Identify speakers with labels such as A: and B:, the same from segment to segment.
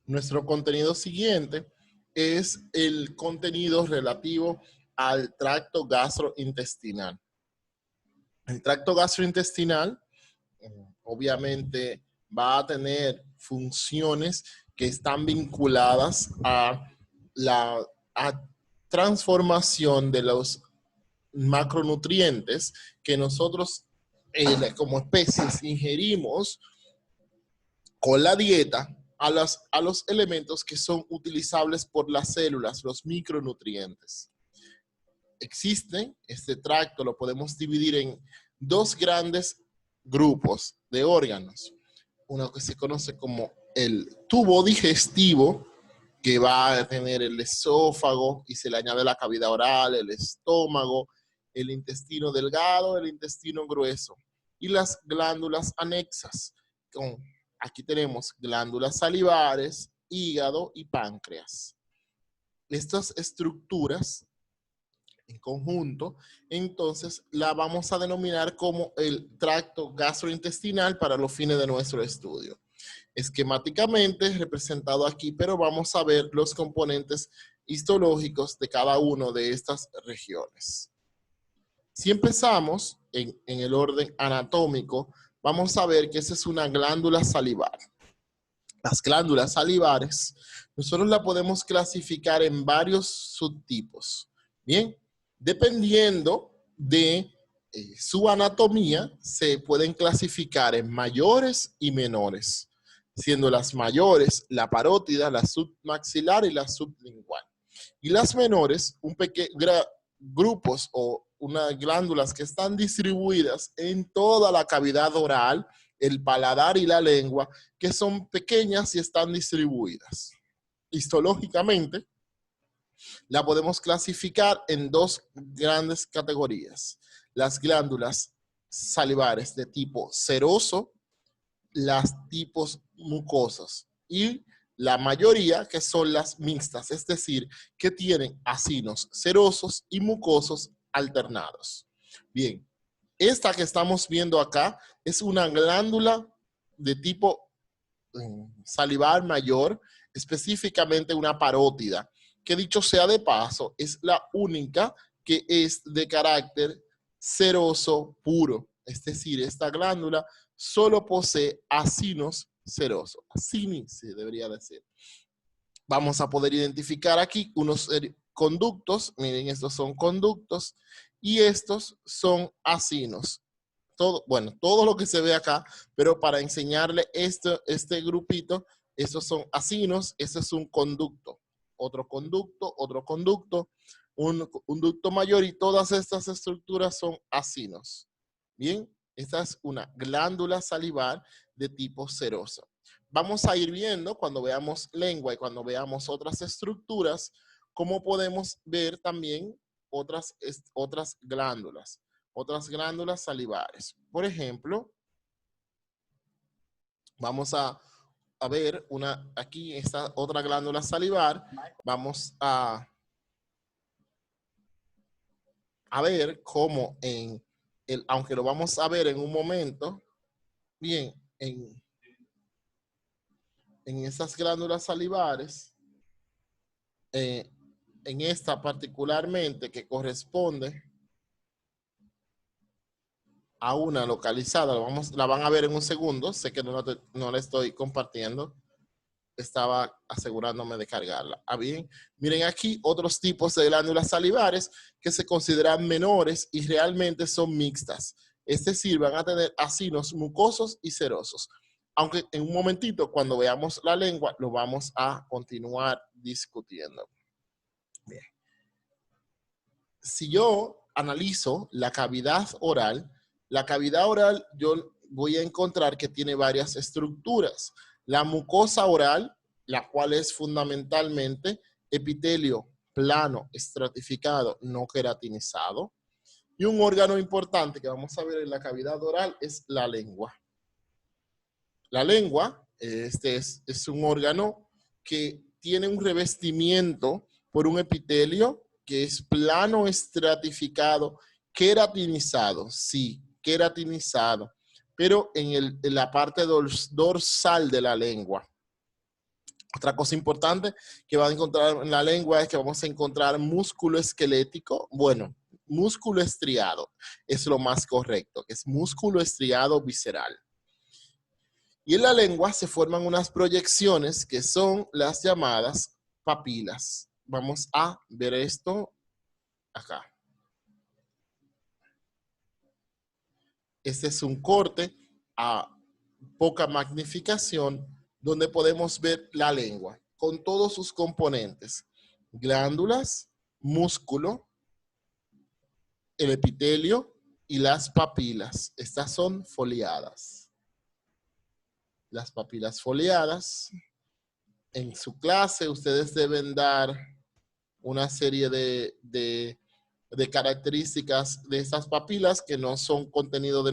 A: Nuestro contenido siguiente es el contenido relativo al tracto gastrointestinal. El tracto gastrointestinal obviamente va a tener funciones que están vinculadas a la transformación de los macronutrientes que nosotros como especies ingerimos con la dieta a los elementos que son utilizables por las células, los micronutrientes. Existe este tracto, lo podemos dividir en dos grandes grupos de órganos. Uno que se conoce como el tubo digestivo, que va a tener el esófago y se le añade la cavidad oral, el estómago, el intestino delgado, el intestino grueso y las glándulas anexas. Aquí tenemos glándulas salivares, hígado y páncreas. Estas estructuras en conjunto, entonces la vamos a denominar como el tracto gastrointestinal para los fines de nuestro estudio. Esquemáticamente representado aquí, pero vamos a ver los componentes histológicos de cada una de estas regiones. Si empezamos en el orden anatómico, vamos a ver que esa es una glándula salivar. Las glándulas salivares, nosotros la podemos clasificar en varios subtipos. Bien, dependiendo de su anatomía, se pueden clasificar en mayores y menores, siendo las mayores la parótida, la submaxilar y la sublingual. Y las menores, grupos o unas glándulas que están distribuidas en toda la cavidad oral, el paladar y la lengua, que son pequeñas y están distribuidas. Histológicamente, la podemos clasificar en dos grandes categorías. Las glándulas salivares de tipo seroso, las tipos mucosos y la mayoría que son las mixtas, es decir, que tienen acinos serosos y mucosos alternados. Bien, esta que estamos viendo acá es una glándula de tipo salivar mayor, específicamente una parótida, que dicho sea de paso, es la única que es de carácter seroso puro. Es decir, esta glándula solo posee acinos serosos. Acini se debería decir. Vamos a poder identificar aquí unos conductos. Miren, estos son conductos y estos son acinos. Todo lo que se ve acá, pero para enseñarle este grupito, estos son acinos, este es un conducto, otro conducto, un ducto mayor y todas estas estructuras son acinos. Bien, esta es una glándula salivar de tipo serosa. Vamos a ir viendo cuando veamos lengua y cuando veamos otras estructuras, cómo podemos ver también otras glándulas salivares. Por ejemplo, vamos a ver aquí esta otra glándula salivar. Vamos a ver cómo aunque lo vamos a ver en un momento, bien, en esas glándulas salivares, en esta particularmente que corresponde a una localizada, la van a ver en un segundo, sé que no la estoy compartiendo, estaba asegurándome de cargarla. Bien, miren aquí otros tipos de glándulas salivares que se consideran menores y realmente son mixtas, es decir, van a tener acinos mucosos y serosos, aunque en un momentito cuando veamos la lengua lo vamos a continuar discutiendo. Bien. Si yo analizo la cavidad oral yo voy a encontrar que tiene varias estructuras. La mucosa oral, la cual es fundamentalmente epitelio plano, estratificado, no queratinizado. Y un órgano importante que vamos a ver en la cavidad oral es la lengua. La lengua, es un órgano que tiene un revestimiento por un epitelio que es plano, estratificado, queratinizado, sí, queratinizado, pero en la parte dorsal de la lengua. Otra cosa importante que van a encontrar en la lengua es que vamos a encontrar músculo esquelético. Bueno, músculo estriado es lo más correcto, que es músculo estriado visceral. Y en la lengua se forman unas proyecciones que son las llamadas papilas. Vamos a ver esto acá. Este es un corte a poca magnificación donde podemos ver la lengua con todos sus componentes. Glándulas, músculo, el epitelio y las papilas. Estas son foliadas. Las papilas foliadas. En su clase ustedes deben dar una serie de características de estas papilas que no son contenido de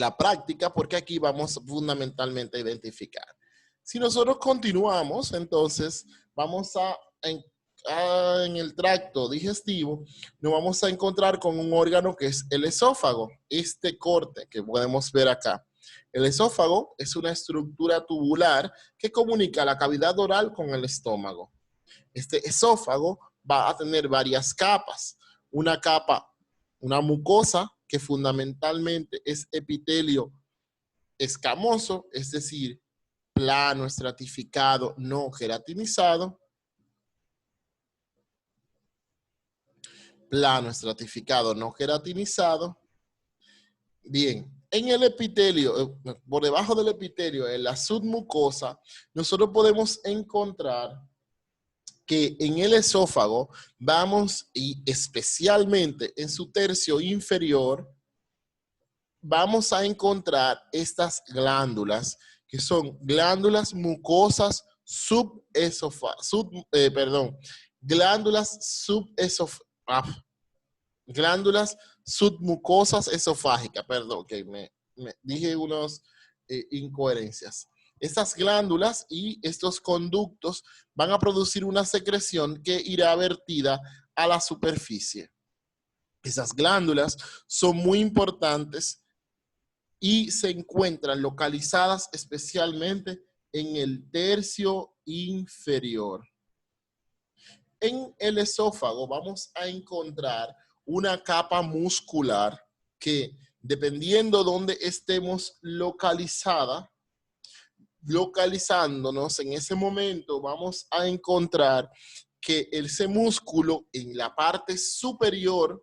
A: la práctica, porque aquí vamos fundamentalmente a identificar. Si nosotros continuamos, entonces vamos en el tracto digestivo, nos vamos a encontrar con un órgano que es el esófago, este corte que podemos ver acá. El esófago es una estructura tubular que comunica la cavidad oral con el estómago. Este esófago va a tener varias capas. Una capa, una mucosa, que fundamentalmente es epitelio escamoso, es decir, plano, estratificado, no queratinizado. Plano, estratificado, no queratinizado. Bien, en el epitelio, por debajo del epitelio, en la submucosa, nosotros podemos encontrar que en el esófago vamos, y especialmente en su tercio inferior, vamos a encontrar estas glándulas, que son glándulas mucosas glándulas submucosas esofágicas, perdón, que me dije unas incoherencias. Estas glándulas y estos conductos van a producir una secreción que irá vertida a la superficie. Esas glándulas son muy importantes y se encuentran localizadas especialmente en el tercio inferior. En el esófago vamos a encontrar una capa muscular que, dependiendo de dónde estemos localizándonos en ese momento, vamos a encontrar que ese músculo en la parte superior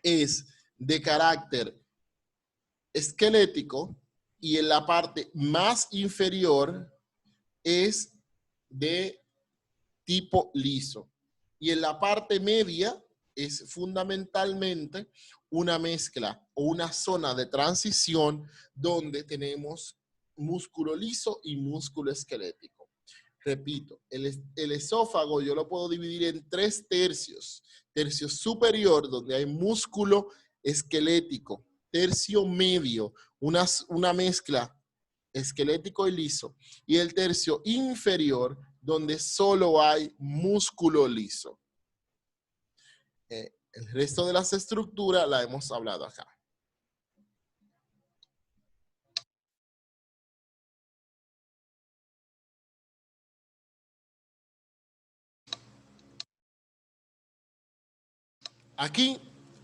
A: es de carácter esquelético y en la parte más inferior es de tipo liso. Y en la parte media es fundamentalmente una mezcla o una zona de transición donde tenemos músculo liso y músculo esquelético. Repito, el esófago yo lo puedo dividir en 3 tercios. Tercio superior, donde hay músculo esquelético. Tercio medio, una mezcla esquelético y liso. Y el tercio inferior, donde solo hay músculo liso. El resto de las estructuras la hemos hablado acá. Aquí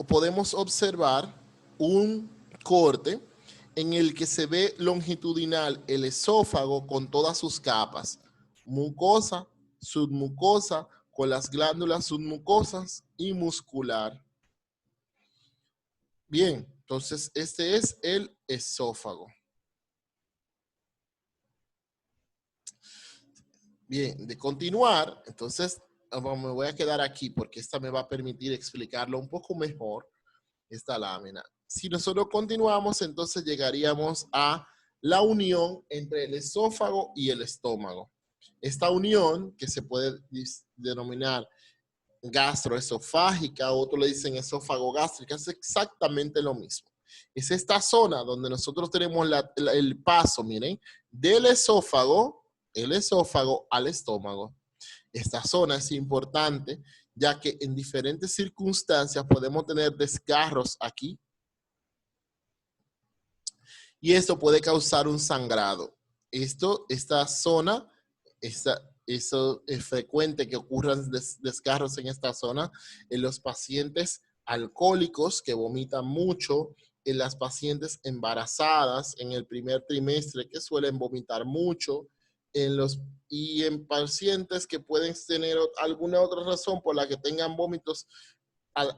A: podemos observar un corte en el que se ve longitudinal el esófago con todas sus capas, mucosa, submucosa, con las glándulas submucosas y muscular. Bien, entonces este es el esófago. Bien, de continuar, entonces me voy a quedar aquí porque esta me va a permitir explicarlo un poco mejor, esta lámina. Si nosotros continuamos, entonces llegaríamos a la unión entre el esófago y el estómago. Esta unión, que se puede denominar gastroesofágica, otros le dicen esófago gástrica, es exactamente lo mismo. Es esta zona donde nosotros tenemos el paso, miren, del esófago, el esófago al estómago. Esta zona es importante, ya que en diferentes circunstancias podemos tener desgarros aquí. y esto puede causar un sangrado. Esta zona, eso es frecuente que ocurran desgarros en esta zona en los pacientes alcohólicos que vomitan mucho, en las pacientes embarazadas en el primer trimestre que suelen vomitar mucho, y en pacientes que pueden tener alguna otra razón por la que tengan vómitos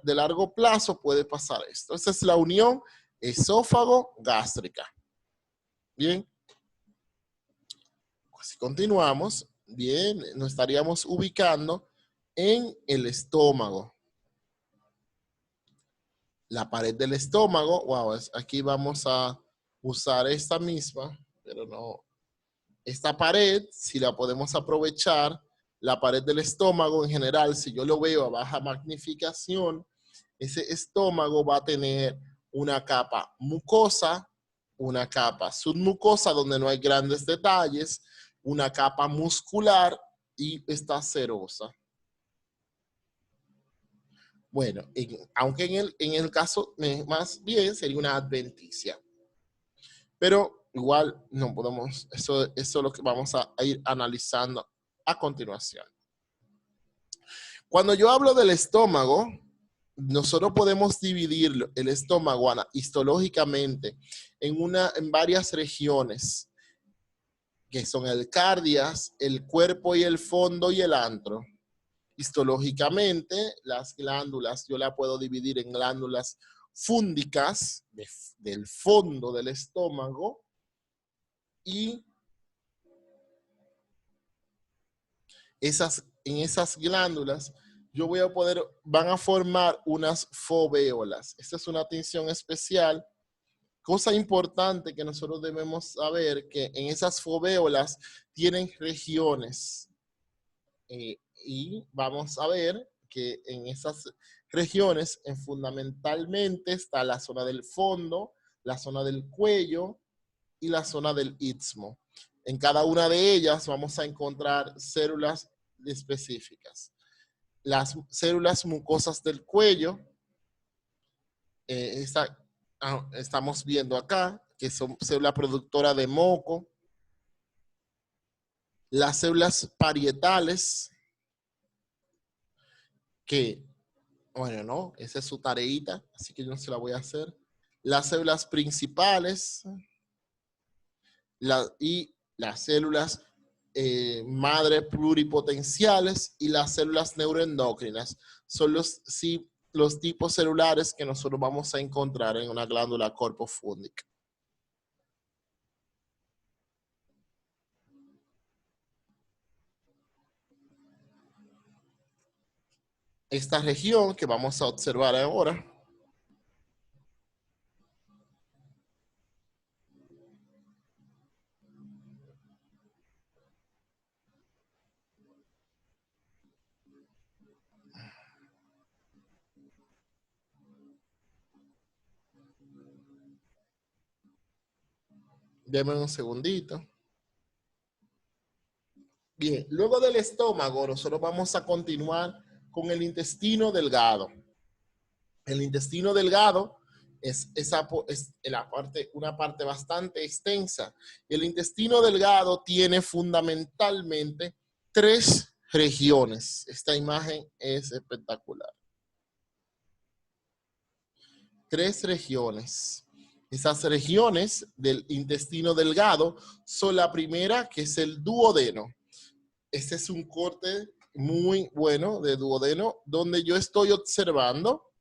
A: de largo plazo puede pasar esto. Esa es la unión esófago-gástrica. Bien. Si continuamos, bien, nos estaríamos ubicando en el estómago. La pared del estómago, wow, aquí vamos a usar esta misma, pero no. Esta pared, si la podemos aprovechar, la pared del estómago en general, si yo lo veo a baja magnificación, ese estómago va a tener una capa mucosa, una capa submucosa donde no hay grandes detalles, una capa muscular y está serosa. Bueno, aunque en el caso más bien sería una adventicia. Pero igual no podemos, eso es lo que vamos a ir analizando a continuación. Cuando yo hablo del estómago, nosotros podemos dividir el estómago histológicamente en varias regiones, que son el cardias, el cuerpo y el fondo y el antro. Histológicamente, las glándulas, yo la puedo dividir en glándulas fúndicas del fondo del estómago y en esas glándulas yo voy a van a formar unas fovéolas. Esta es una atención especial. Cosa importante que nosotros debemos saber que en esas fovéolas tienen regiones. Y vamos a ver que en esas regiones fundamentalmente está la zona del fondo, la zona del cuello y la zona del istmo. En cada una de ellas vamos a encontrar células específicas. Las células mucosas del cuello, estamos viendo acá, que son células productoras de moco. Las células parietales, que, bueno, no, esa es su tareita, así que yo no se la voy a hacer. Las células principales y las células madre pluripotenciales y las células neuroendocrinas son los tipos celulares que nosotros vamos a encontrar en una glándula corpofúndica. Esta región que vamos a observar ahora Deme un segundito. Bien, luego del estómago, nosotros vamos a continuar con el intestino delgado. El intestino delgado es una parte bastante extensa. El intestino delgado tiene fundamentalmente 3 regiones. Esta imagen es espectacular. 3 regiones. Esas regiones del intestino delgado son la primera, que es el duodeno. Este es un corte muy bueno de duodeno, donde yo estoy observando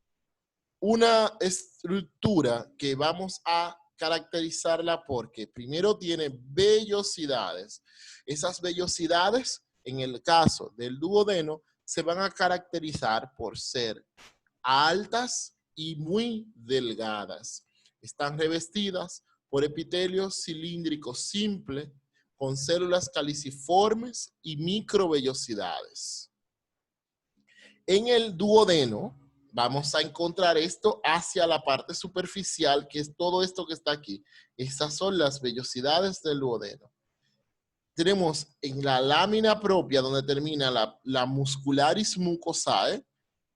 A: una estructura que vamos a caracterizarla porque primero tiene vellosidades. Esas vellosidades, en el caso del duodeno, se van a caracterizar por ser altas y muy delgadas. Están revestidas por epitelio cilíndrico simple con células caliciformes y microvellosidades. En el duodeno vamos a encontrar esto hacia la parte superficial, que es todo esto que está aquí. Estas son las vellosidades del duodeno. Tenemos en la lámina propia donde termina la muscularis mucosae.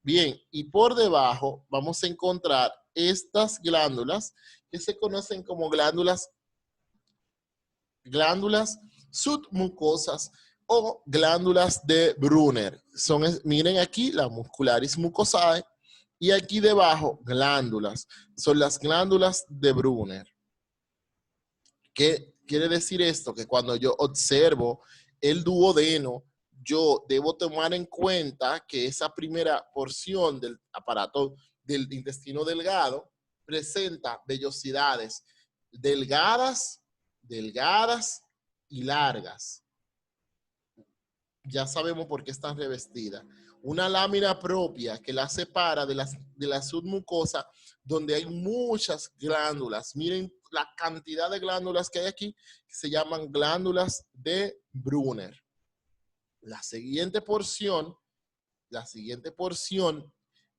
A: Bien, y por debajo vamos a encontrar estas glándulas que se conocen como glándulas glándulas submucosas o glándulas de Brunner. Miren aquí la muscularis mucosae y aquí debajo glándulas. Son las glándulas de Brunner. ¿Qué quiere decir esto? Que cuando yo observo el duodeno, yo debo tomar en cuenta que esa primera porción del aparato del intestino delgado presenta vellosidades delgadas, delgadas y largas. Ya sabemos por qué están revestidas. Una lámina propia que la separa de la submucosa, donde hay muchas glándulas. Miren la cantidad de glándulas que hay aquí, que se llaman glándulas de Brunner. La siguiente porción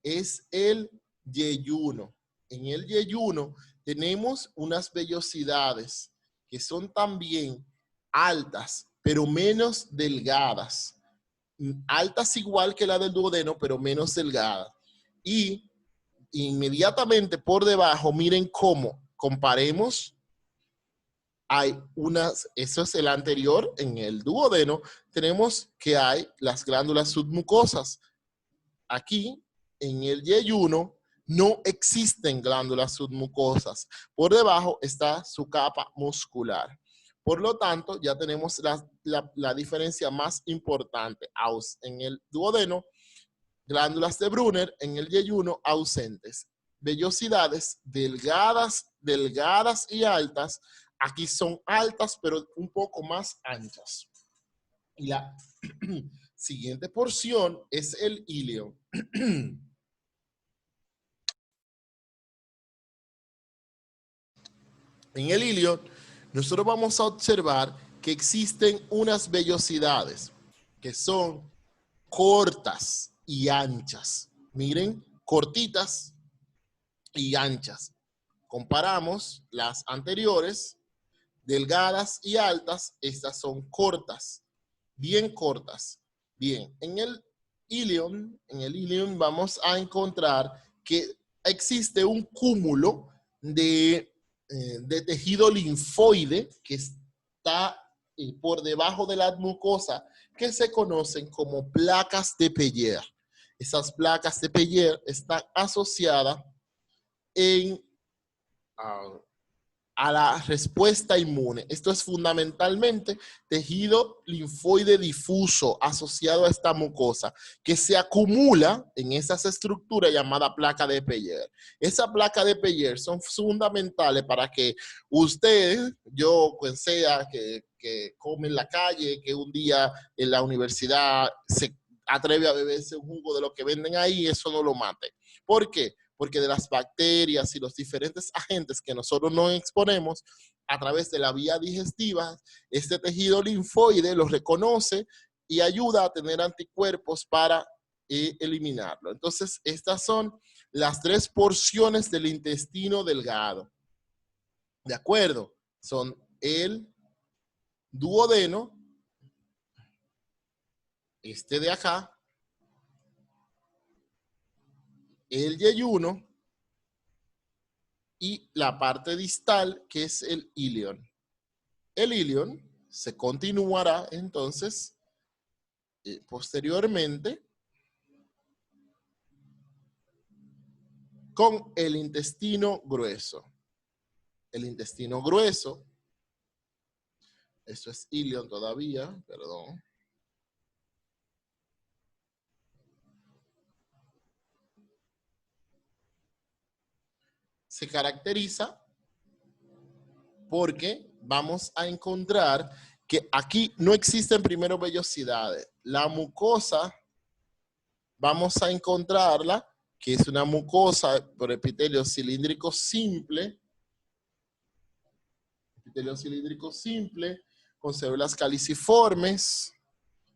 A: es el yeyuno. En el yeyuno tenemos unas vellosidades que son también altas, pero menos delgadas. Altas igual que la del duodeno, pero menos delgadas. Y inmediatamente por debajo, miren cómo comparemos. Hay eso es el anterior, en el duodeno, tenemos que hay las glándulas submucosas. Aquí, en el yeyuno, no existen glándulas submucosas. Por debajo está su capa muscular. Por lo tanto, ya tenemos la diferencia más importante. En el duodeno, glándulas de Brunner, en el yeyuno, ausentes. Vellosidades delgadas, delgadas y altas. Aquí son altas, pero un poco más anchas. Y la siguiente porción es el ilion. En el ilion, nosotros vamos a observar que existen unas vellosidades que son cortas y anchas. Miren, cortitas y anchas. Comparamos las anteriores, delgadas y altas, estas son cortas, bien cortas. Bien, en el ilion vamos a encontrar que existe un cúmulo de tejido linfoide que está por debajo de la mucosa, que se conocen como placas de Peyer. Esas placas de Peyer están asociadas a la respuesta inmune. Esto es fundamentalmente tejido linfoide difuso asociado a esta mucosa que se acumula en esas estructuras llamadas placa de Peyer. Esa placa de Peyer son fundamentales para que usted, yo, quien sea que come en la calle, que un día en la universidad se atreve a beberse un jugo de lo que venden ahí, eso no lo mate. ¿Por qué? Porque de las bacterias y los diferentes agentes que nosotros nos exponemos a través de la vía digestiva, este tejido linfoide lo reconoce y ayuda a tener anticuerpos para eliminarlo. Entonces, estas son las 3 porciones del intestino delgado. ¿De acuerdo? Son el duodeno, este de acá, el yeyuno y la parte distal que es el ilion. El ilion se continuará entonces posteriormente con el intestino grueso. El intestino grueso, eso es ilion todavía, perdón. Se caracteriza porque vamos a encontrar que aquí no existen primero vellosidades. La mucosa, vamos a encontrarla, que es una mucosa por epitelio cilíndrico simple. Epitelio cilíndrico simple, con células caliciformes.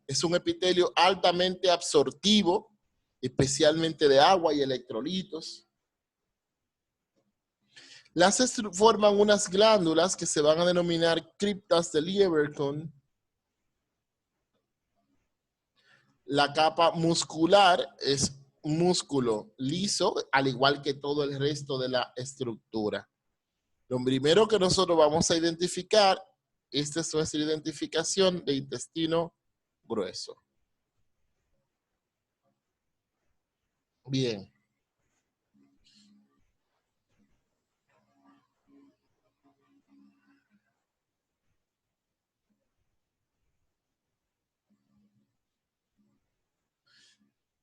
A: Es un epitelio altamente absortivo, especialmente de agua y electrolitos. Forman unas glándulas que se van a denominar criptas de Lieberkühn. La capa muscular es músculo liso, al igual que todo el resto de la estructura. Lo primero que nosotros vamos a identificar esta es nuestra identificación de intestino grueso. Bien.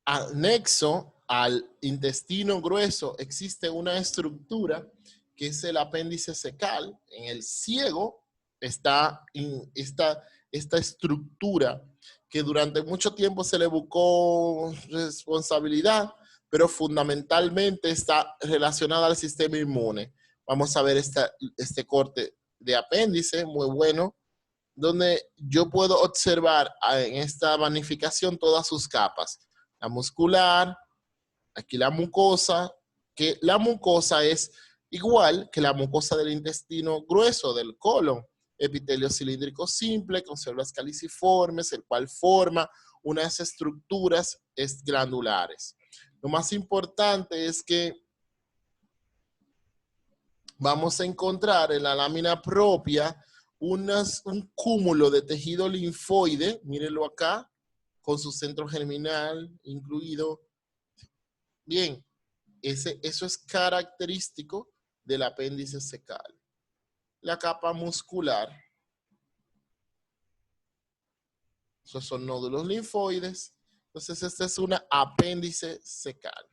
A: Anexo al intestino grueso existe una estructura que es el apéndice cecal. En el ciego está esta estructura que durante mucho tiempo se le buscó responsabilidad, pero fundamentalmente está relacionada al sistema inmune. Vamos a ver este corte de apéndice muy bueno, donde yo puedo observar en esta magnificación todas sus capas. La muscular, aquí la mucosa, que la mucosa es igual que la mucosa del intestino grueso, del colon. Epitelio cilíndrico simple, con células caliciformes, el cual forma unas estructuras glandulares. Lo más importante es que vamos a encontrar en la lámina propia un cúmulo de tejido linfoide, mírenlo acá, con su centro germinal incluido. Bien, eso es característico del apéndice cecal. La capa muscular, esos son nódulos linfoides. Entonces, este es un apéndice cecal.